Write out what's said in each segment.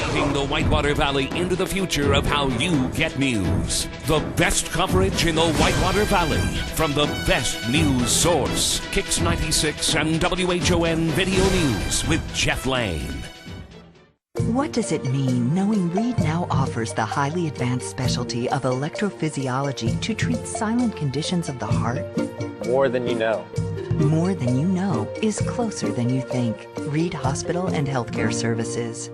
Leading the Whitewater Valley into the future of how you get news. The best coverage in the Whitewater Valley from the best news source. Kicks 96 and WHON Video News with Jeff Lane. What does it mean knowing Reed now offers the highly advanced specialty of electrophysiology to treat silent conditions of the heart? More than you know. More than you know is closer than you think. Reed Hospital and Healthcare Services.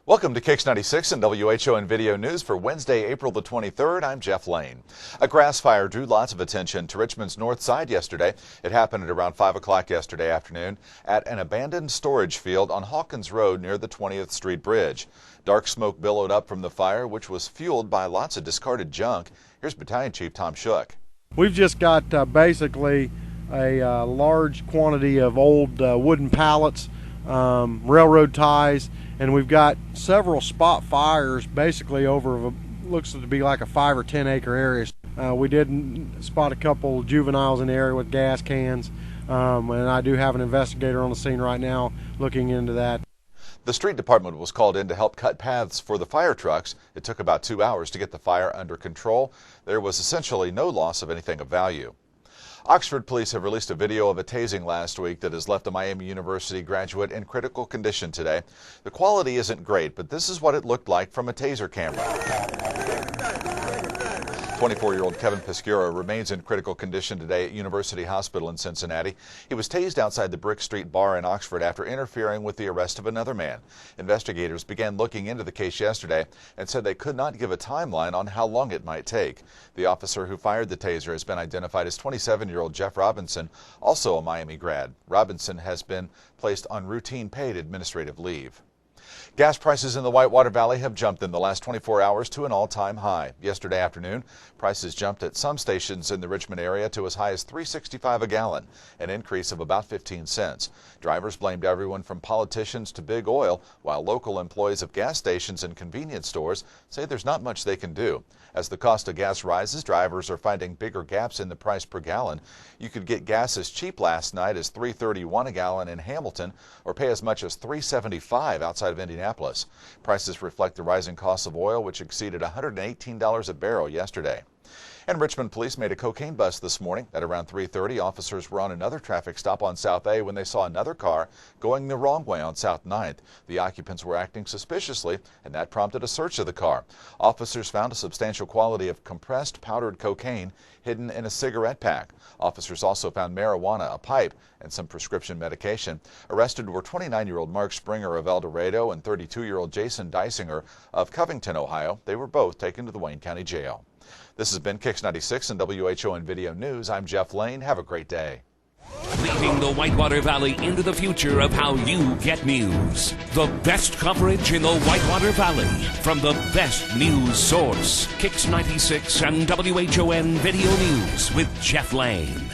Welcome to Kicks 96 and WHON Video News for Wednesday, April the 23rd. I'm Jeff Lane. A grass fire drew lots of attention to Richmond's north side yesterday. It happened at around 5 o'clock yesterday afternoon at an abandoned storage field on Hawkins Road near the 20th Street Bridge. Dark smoke billowed up from the fire, which was fueled by lots of discarded junk. Here's Battalion Chief Tom Shook. We've just got basically a large quantity of old wooden pallets, railroad ties, and we've got several spot fires basically over looks to be like a 5 or 10 acre area. We did spot a couple juveniles in the area with gas cans, and I do have an investigator on the scene right now looking into that. The street department was called in to help cut paths for the fire trucks. It took about 2 hours to get the fire under control. There was essentially no loss of anything of value. Oxford police have released a video of a tasing last week that has left a Miami University graduate in critical condition today. The quality isn't great, but this is what it looked like from a taser camera. 24-year-old Kevin Piscura remains in critical condition today at University Hospital in Cincinnati. He was tased outside the Brick Street Bar in Oxford after interfering with the arrest of another man. Investigators began looking into the case yesterday and said they could not give a timeline on how long it might take. The officer who fired the taser has been identified as 27-year-old Jeff Robinson, also a Miami grad. Robinson has been placed on routine paid administrative leave. Gas prices in the Whitewater Valley have jumped in the last 24 hours to an all-time high. Yesterday afternoon, prices jumped at some stations in the Richmond area to as high as $3.65 a gallon, an increase of about 15 cents. Drivers blamed everyone from politicians to big oil, while local employees of gas stations and convenience stores say there's not much they can do. As the cost of gas rises, drivers are finding bigger gaps in the price per gallon. You could get gas as cheap last night as $3.31 a gallon in Hamilton, or pay as much as $3.75 outside of Indianapolis. Prices reflect the rising cost of oil, which exceeded $118 a barrel yesterday. And Richmond police made a cocaine bust this morning. At around 3:30, officers were on another traffic stop on South A when they saw another car going the wrong way on South 9th. The occupants were acting suspiciously, and that prompted a search of the car. Officers found a substantial quantity of compressed powdered cocaine hidden in a cigarette pack. Officers also found marijuana, a pipe, and some prescription medication. Arrested were 29-year-old Mark Springer of El Dorado and 32-year-old Jason Dysinger of Covington, Ohio. They were both taken to the Wayne County Jail. This has been Kicks 96 and WHON Video News. I'm Jeff Lane. Have a great day. Leading the Whitewater Valley into the future of how you get news. The best coverage in the Whitewater Valley from the best news source. Kicks 96 and WHON Video News with Jeff Lane.